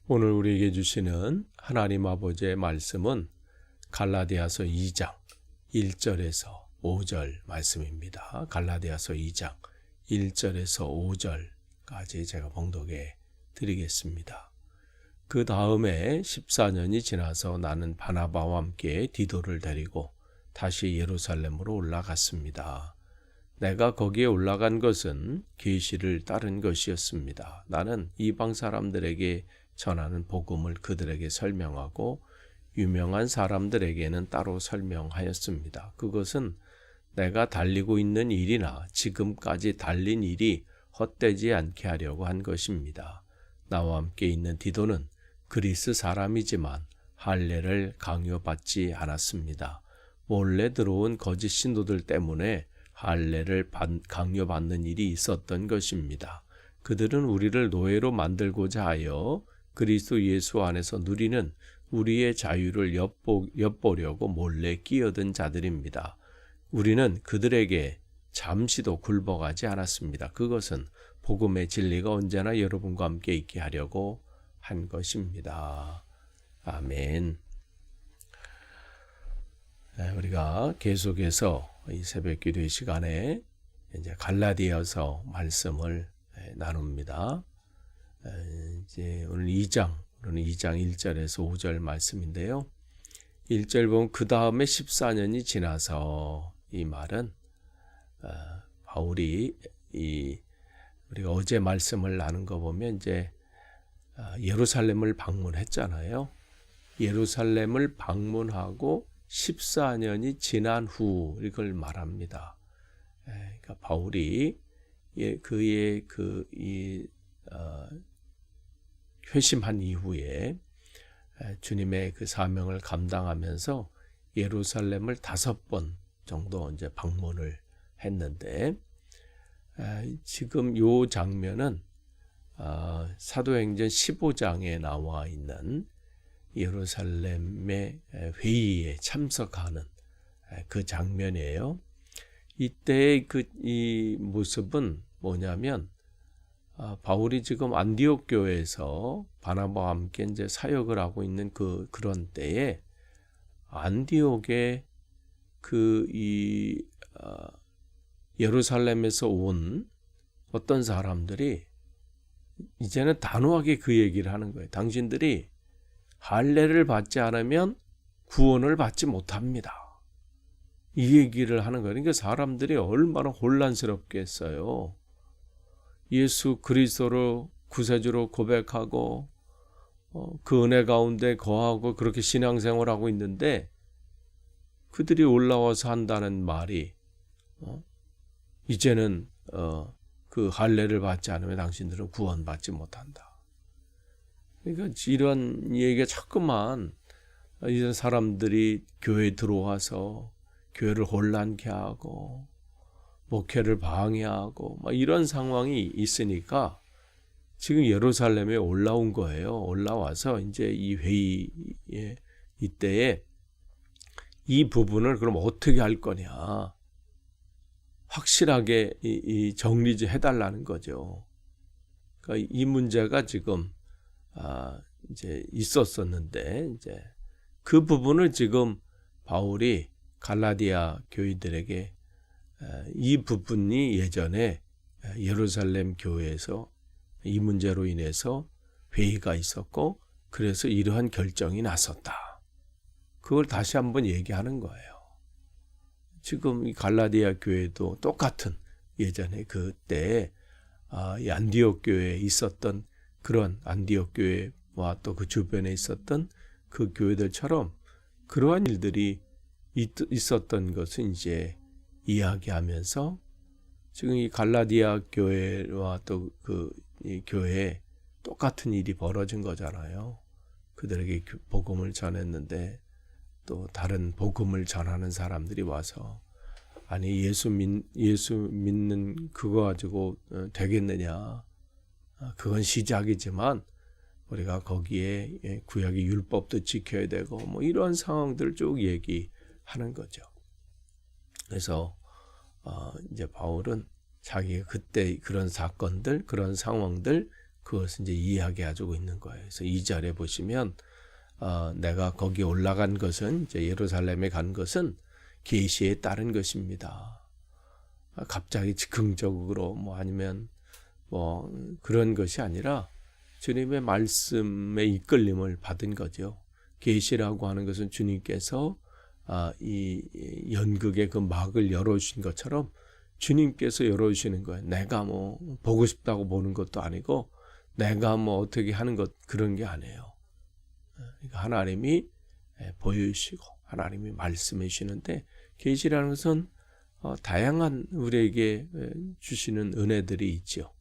오늘 우리에게 주시는 하나님 아버지의 말씀은 갈라디아서 2장 1절에서 5절 말씀입니다. 갈라디아서 2장 1절에서 5절까지 제가 봉독해 드리겠습니다. 그 다음에 14년이 지나서 나는 바나바와 함께 디도를 데리고 다시 예루살렘으로 올라갔습니다. 내가 거기에 올라간 것은 계시를 따른 것이었습니다. 나는 이방 사람들에게 전하는 복음을 그들에게 설명하고 유명한 사람들에게는 따로 설명하였습니다. 그것은 내가 달리고 있는 일이나 지금까지 달린 일이 헛되지 않게 하려고 한 것입니다. 나와 함께 있는 디도는 그리스 사람이지만 할례를 강요받지 않았습니다. 몰래 들어온 거짓 신도들 때문에 할례를 강요받는 일이 있었던 것입니다. 그들은 우리를 노예로 만들고자 하여 그리스도 예수 안에서 누리는 우리의 자유를 엿보려고 몰래 끼어든 자들입니다. 우리는 그들에게 잠시도 굴복하지 않았습니다. 그것은 복음의 진리가 언제나 여러분과 함께 있게 하려고 한 것입니다. 아멘. 우리가 계속해서 이 새벽 기도의 시간에 이제 갈라디아서 말씀을 나눕니다. 이제 오늘 2장 1절에서 5절 말씀인데요. 1절 보면 그 다음에 14년이 지나서 이 말은 바울이 우리가 어제 말씀을 나눈 거 보면 이제 예루살렘을 방문했잖아요. 예루살렘을 방문하고 14년이 지난 후 이걸 말합니다. 그러니까 바울이 그의 회심한 이후에 주님의 그 사명을 감당하면서 예루살렘을 5번 정도 이제 방문을 했는데 지금 요 장면은 사도행전 15장에 나와 있는 예루살렘의 회의에 참석하는 그 장면이에요. 이때의 이 모습은 뭐냐면 바울이 지금 안디옥 교회에서 바나바와 함께 이제 사역을 하고 있는 그런 때에 안디옥에 예루살렘에서 온 어떤 사람들이 이제는 단호하게 그 얘기를 하는 거예요. 당신들이 할례를 받지 않으면 구원을 받지 못합니다. 이 얘기를 하는 거예요. 그러니까 사람들이 얼마나 혼란스럽겠어요. 예수 그리스도로 구세주로 고백하고 그 은혜 가운데 거하고 그렇게 신앙생활하고 있는데 그들이 올라와서 한다는 말이 이제는 그 할례를 받지 않으면 당신들은 구원받지 못한다. 그러니까 이런 얘기가 자꾸만 이런 사람들이 교회에 들어와서 교회를 혼란케 하고 목회를 방해하고 막 이런 상황이 있으니까 지금 예루살렘에 올라온 거예요. 올라와서 이제 이 회의에 이때에 이 부분을 그럼 어떻게 할 거냐 확실하게 정리 좀 해달라는 거죠. 그러니까 이 문제가 지금 이제 있었었는데 이제 그 부분을 지금 바울이 갈라디아 교인들에게 이 부분이 예전에 예루살렘 교회에서 이 문제로 인해서 회의가 있었고 그래서 이러한 결정이 났었다. 그걸 다시 한번 얘기하는 거예요. 지금 이 갈라디아 교회도 똑같은 예전에 그때 이 안디옥 교회에 있었던 그런 안디옥 교회와 또 그 주변에 있었던 그 교회들처럼 그러한 일들이 있었던 것은 이제 이야기하면서 지금 이 갈라디아 교회와 또 이 교회에 똑같은 일이 벌어진 거잖아요. 그들에게 복음을 전했는데 또 다른 복음을 전하는 사람들이 와서 아니 예수 믿는 그거 가지고 되겠느냐. 그건 시작이지만 우리가 거기에 구약의 율법도 지켜야 되고 뭐 이런 상황들을 쭉 얘기하는 거죠. 그래서 이제 바울은 자기가 그때 그런 사건들, 그런 상황들 그것을 이제 이야기해주고 있는 거예요. 그래서 2절에 보시면 내가 거기 올라간 것은 이제 예루살렘에 간 것은 계시에 따른 것입니다. 갑자기 즉흥적으로 뭐 아니면 뭐 그런 것이 아니라 주님의 말씀에 이끌림을 받은 거죠. 계시라고 하는 것은 주님께서 이 연극의 그 막을 열어주신 것처럼 주님께서 열어주시는 거예요. 내가 뭐 보고 싶다고 보는 것도 아니고 내가 뭐 어떻게 하는 것 그런 게 아니에요. 그러니까 하나님이 보여주시고 하나님이 말씀해 주시는데 계시라는 것은 다양한 우리에게 주시는 은혜들이 있죠.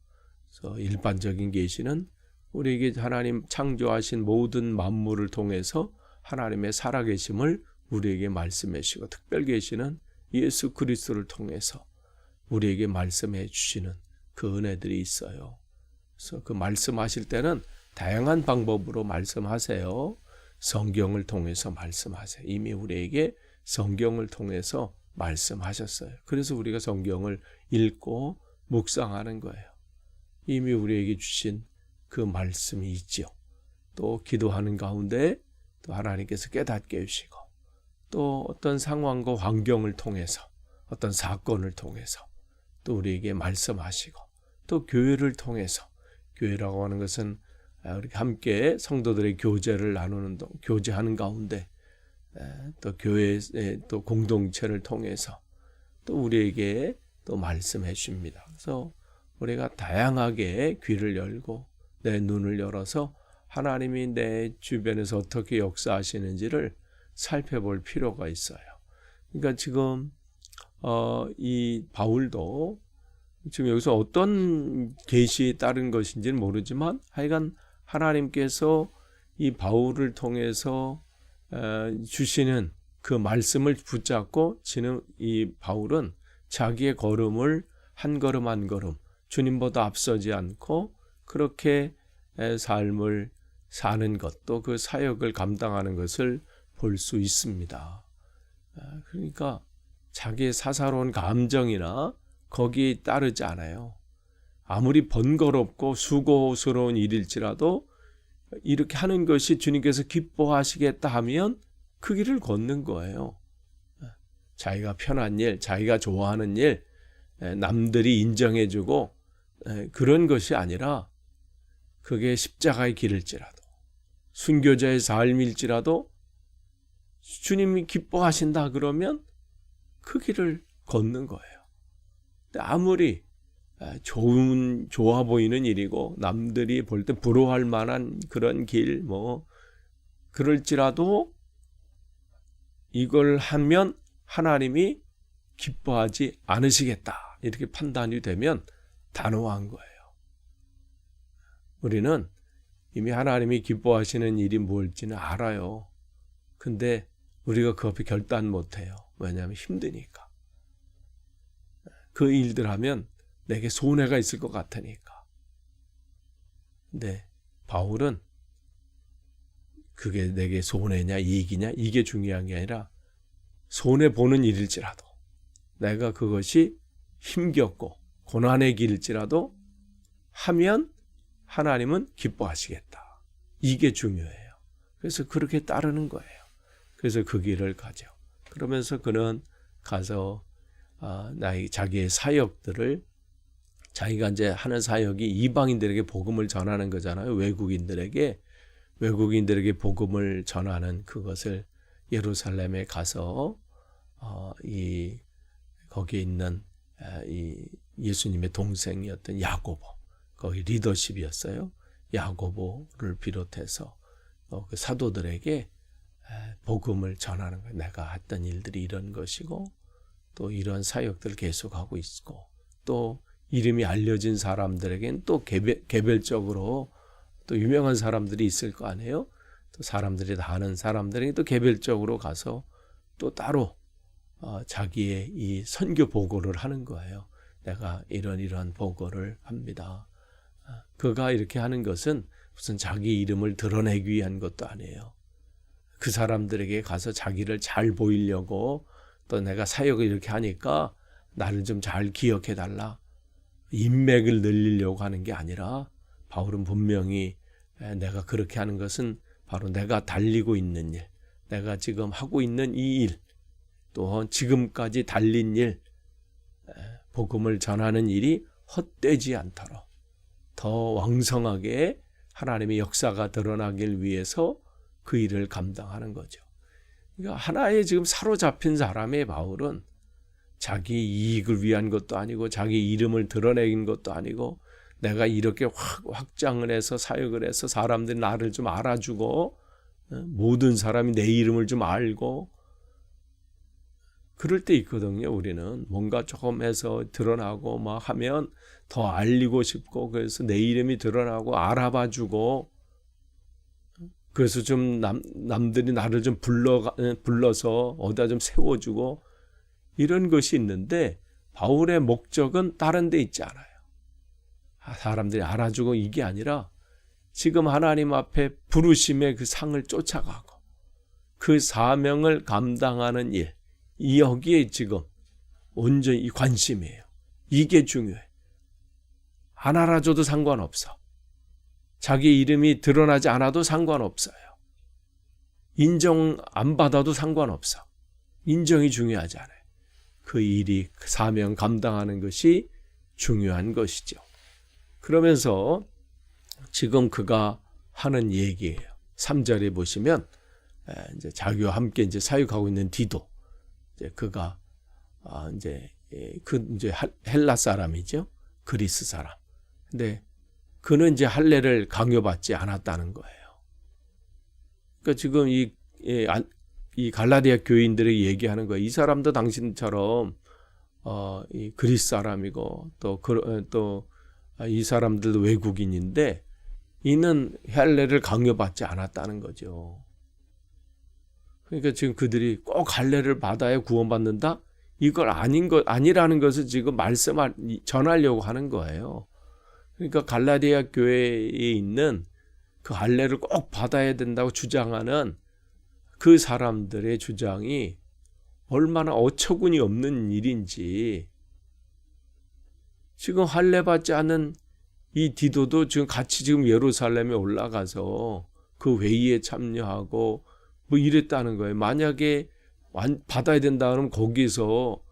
그래서 일반적인 계시는 우리에게 하나님 창조하신 모든 만물을 통해서 하나님의 살아계심을 우리에게 말씀해 주시고 특별 계시는 예수 그리스도를 통해서 우리에게 말씀해 주시는 그 은혜들이 있어요. 그래서 그 말씀하실 때는 다양한 방법으로 말씀하세요. 성경을 통해서 말씀하세요. 이미 우리에게 성경을 통해서 말씀하셨어요. 그래서 우리가 성경을 읽고 묵상하는 거예요. 이미 우리에게 주신 그 말씀이 있죠. 또 기도하는 가운데 또 하나님께서 깨닫게 해주시고 또 어떤 상황과 환경을 통해서 어떤 사건을 통해서 또 우리에게 말씀하시고 또 교회를 통해서 교회라고 하는 것은 이렇게 함께 성도들의 교제를 나누는 교제하는 가운데 또 교회의 또 공동체를 통해서 또 우리에게 또 말씀해 줍니다. 그래서 우리가 다양하게 귀를 열고 내 눈을 열어서 하나님이 내 주변에서 어떻게 역사하시는지를 살펴볼 필요가 있어요. 그러니까 지금 이 바울도 지금 여기서 어떤 계시에 따른 것인지는 모르지만 하여간 하나님께서 이 바울을 통해서 주시는 그 말씀을 붙잡고 지는 이 바울은 자기의 걸음을 한 걸음 한 걸음 주님보다 앞서지 않고 그렇게 삶을 사는 것도 그 사역을 감당하는 것을 볼 수 있습니다. 그러니까 자기의 사사로운 감정이나 거기에 따르지 않아요. 아무리 번거롭고 수고스러운 일일지라도 이렇게 하는 것이 주님께서 기뻐하시겠다 하면 그 길을 걷는 거예요. 자기가 편한 일, 자기가 좋아하는 일, 남들이 인정해주고 그런 것이 아니라 그게 십자가의 길일지라도 순교자의 삶일지라도 주님이 기뻐하신다 그러면 그 길을 걷는 거예요. 아무리 좋아 보이는 일이고 남들이 볼 때 부러워할 만한 그런 길 그럴지라도 이걸 하면 하나님이 기뻐하지 않으시겠다 이렇게 판단이 되면 단호한 거예요. 우리는 이미 하나님이 기뻐하시는 일이 뭘지는 알아요. 근데 우리가 그 앞에 결단 못해요. 왜냐하면 힘드니까. 그 일들 하면 내게 손해가 있을 것 같으니까. 근데 바울은 그게 내게 손해냐 이익이냐 이게 중요한 게 아니라 손해보는 일일지라도 내가 그것이 힘겹고 고난의 길일지라도 하면 하나님은 기뻐하시겠다. 이게 중요해요. 그래서 그렇게 따르는 거예요. 그래서 그 길을 가죠. 그러면서 그는 가서 자기의 사역들을 자기가 이제 하는 사역이 이방인들에게 복음을 전하는 거잖아요. 외국인들에게 복음을 전하는 그것을 예루살렘에 가서 거기에 있는 이 예수님의 동생이었던 야고보 거기 리더십이었어요. 야고보를 비롯해서 그 사도들에게 복음을 전하는 거예요. 내가 했던 일들이 이런 것이고 또 이런 사역들을 계속하고 있고 또 이름이 알려진 사람들에겐 또 개별적으로 또 유명한 사람들이 있을 거 아니에요. 또 사람들이 다 아는 사람들에게 또 개별적으로 가서 또 따로 자기의 이 선교 보고를 하는 거예요. 내가 이런 보고를 합니다. 그가 이렇게 하는 것은 무슨 자기 이름을 드러내기 위한 것도 아니에요. 그 사람들에게 가서 자기를 잘 보이려고 또 내가 사역을 이렇게 하니까 나를 좀 잘 기억해 달라. 인맥을 늘리려고 하는 게 아니라 바울은 분명히 내가 그렇게 하는 것은 바로 내가 달리고 있는 일, 내가 지금 하고 있는 이 일, 또 지금까지 달린 일, 복음을 전하는 일이 헛되지 않도록 더 왕성하게 하나님의 역사가 드러나길 위해서 그 일을 감당하는 거죠. 그러니까 하나의 지금 사로잡힌 사람의 바울은 자기 이익을 위한 것도 아니고 자기 이름을 드러내는 것도 아니고 내가 이렇게 확장을 해서 사역을 해서 사람들이 나를 좀 알아주고 모든 사람이 내 이름을 좀 알고 그럴 때 있거든요. 우리는 뭔가 조금 해서 드러나고 막 하면 더 알리고 싶고 그래서 내 이름이 드러나고 알아봐주고 그래서 좀 남들이 나를 좀 불러서 어디다 좀 세워주고 이런 것이 있는데 바울의 목적은 다른 데 있지 않아요. 사람들이 알아주고 이게 아니라 지금 하나님 앞에 부르심의 그 상을 쫓아가고 그 사명을 감당하는 일, 여기에 지금 온전히 관심이에요. 이게 중요해. 안 알아줘도 상관없어. 자기 이름이 드러나지 않아도 상관없어요. 인정 안 받아도 상관없어. 인정이 중요하지 않아요. 그 일이 그 사명 감당하는 것이 중요한 것이죠. 그러면서 지금 그가 하는 얘기예요. 3절에 보시면 이제 자기와 함께 이제 사역하고 있는 디도, 이제 그가 이제 헬라 사람이죠. 그리스 사람. 근데 그는 이제 할례를 강요받지 않았다는 거예요. 그러니까 지금 이 갈라디아 교인들이 얘기하는 거예요. 이 사람도 당신처럼 이 그리스 사람이고 또 이 사람들도 외국인인데 이는 할례를 강요받지 않았다는 거죠. 그러니까 지금 그들이 꼭 할례를 받아야 구원받는다? 이걸 아니라는 것을 지금 전하려고 하는 거예요. 그러니까 갈라디아 교회에 있는 그 할례를 꼭 받아야 된다고 주장하는 그 사람들의 주장이 얼마나 어처구니 없는 일인지. 지금 할례 받지 않은 이 디도도 지금 같이 지금 예루살렘에 올라가서 그 회의에 참여하고 뭐 이랬다는 거예요. 만약에 받아야 된다 그러면 거기서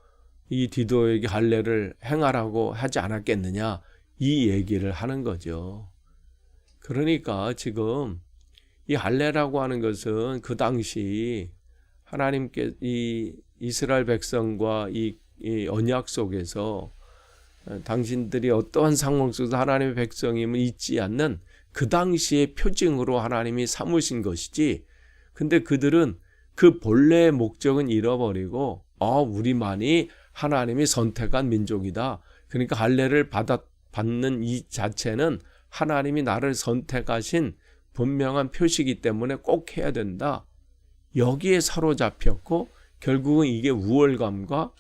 이 디도에게 할례를 행하라고 하지 않았겠느냐, 이 얘기를 하는 거죠. 그러니까 지금 이 할례라고 하는 것은 그 당시 하나님께 이 이스라엘 백성과 이 언약 속에서 당신들이 어떠한 상황 속에서 하나님의 백성임을 잊지 않는 그 당시의 표징으로 하나님이 삼으신 것이지, 근데 그들은 그 본래의 목적은 잃어버리고 우리만이 하나님이 선택한 민족이다. 그러니까 할례를 받는 이 자체는 하나님이 나를 선택하신 분명한 표시이기 때문에 꼭 해야 된다. 여기에 사로잡혔고 결국은 이게 우월감과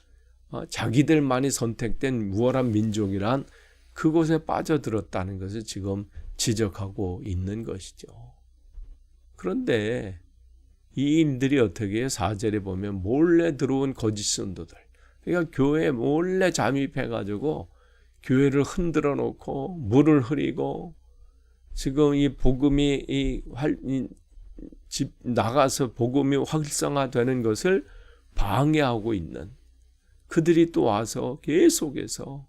자기들만이 선택된 우월한 민족이란 그곳에 빠져들었다는 것을 지금 지적하고 있는 것이죠. 그런데 이 인들이 어떻게 해요? 4절에 보면 몰래 들어온 거짓 선도들, 그러니까 교회에 몰래 잠입해가지고 교회를 흔들어 놓고 물을 흐리고 지금 이 복음이 나가서 복음이 활성화되는 것을 방해하고 있는 그들이 또 와서 계속해서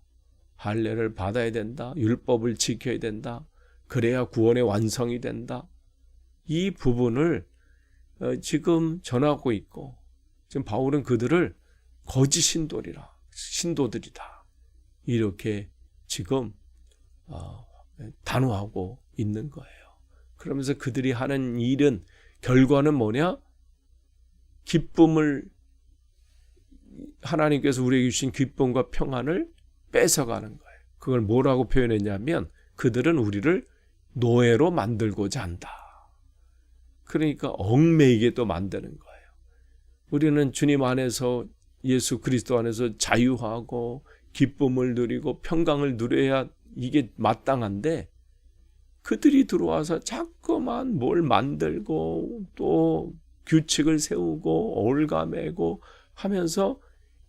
할례를 받아야 된다, 율법을 지켜야 된다, 그래야 구원의 완성이 된다. 이 부분을 지금 전하고 있고, 지금 바울은 그들을 거짓 신도들이다 이렇게 지금 단호하고 있는 거예요. 그러면서 그들이 하는 일은 결과는 뭐냐? 기쁨을, 하나님께서 우리에게 주신 기쁨과 평안을 뺏어가는 거예요. 그걸 뭐라고 표현했냐면 그들은 우리를 노예로 만들고자 한다. 그러니까 얽매이게 또 만드는 거예요. 우리는 주님 안에서, 예수 그리스도 안에서 자유하고 기쁨을 누리고 평강을 누려야 이게 마땅한데, 그들이 들어와서 자꾸만 뭘 만들고 또 규칙을 세우고 올가매고 하면서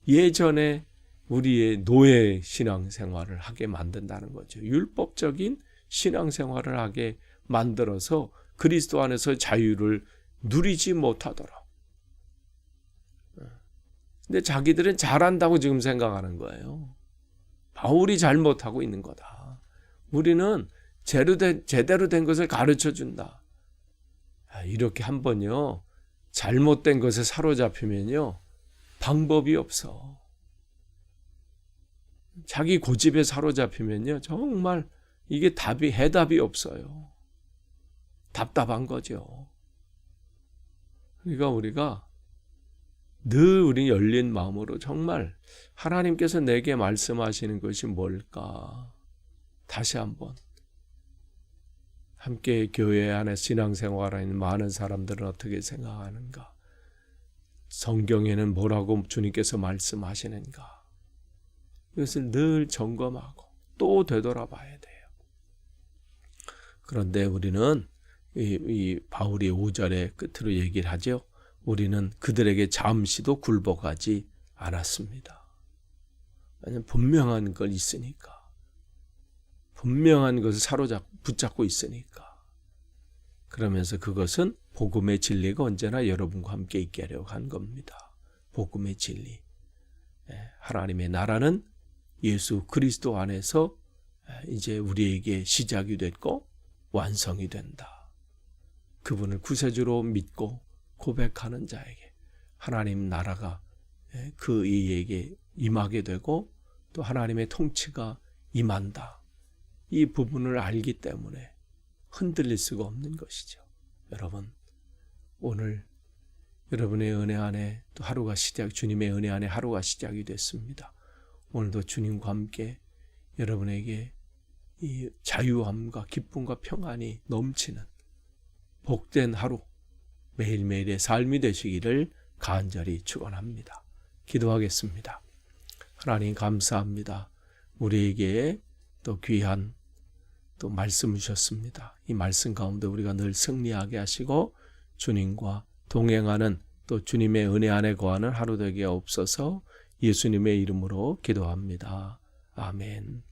예전에 우리의 노예 신앙생활을 하게 만든다는 거죠. 율법적인 신앙생활을 하게 만들어서 그리스도 안에서 자유를 누리지 못하도록. 근데 자기들은 잘한다고 지금 생각하는 거예요. 바울이 잘못하고 있는 거다. 우리는 제대로 된 것을 가르쳐 준다. 이렇게 한번요, 잘못된 것에 사로잡히면요, 방법이 없어. 자기 고집에 사로잡히면요, 정말 이게 해답이 없어요. 답답한 거죠. 그러니까 우리가 늘 우리 열린 마음으로 정말 하나님께서 내게 말씀하시는 것이 뭘까? 다시 한번 함께 교회 안에 신앙생활하는 많은 사람들은 어떻게 생각하는가? 성경에는 뭐라고 주님께서 말씀하시는가? 이것을 늘 점검하고 또 되돌아봐야 돼요. 그런데 우리는 이 바울이 5절의 끝으로 얘기를 하죠. 우리는 그들에게 잠시도 굴복하지 않았습니다. 왜냐하면 분명한 걸 있으니까. 분명한 것을 붙잡고 있으니까. 그러면서 그것은 복음의 진리가 언제나 여러분과 함께 있게 하려고 한 겁니다. 복음의 진리. 하나님의 나라는 예수 그리스도 안에서 이제 우리에게 시작이 됐고 완성이 된다. 그분을 구세주로 믿고 고백하는 자에게 하나님 나라가 그 이에게 임하게 되고 또 하나님의 통치가 임한다. 이 부분을 알기 때문에 흔들릴 수가 없는 것이죠. 여러분, 오늘 여러분의 은혜 안에 또 주님의 은혜 안에 하루가 시작이 됐습니다. 오늘도 주님과 함께 여러분에게 이 자유함과 기쁨과 평안이 넘치는 복된 하루, 매일매일의 삶이 되시기를 간절히 축원합니다. 기도하겠습니다. 하나님 감사합니다. 우리에게 또 귀한 또 말씀을 주셨습니다. 이 말씀 가운데 우리가 늘 승리하게 하시고 주님과 동행하는 또 주님의 은혜 안에 거하는 하루 되게 없어서 예수님의 이름으로 기도합니다. 아멘.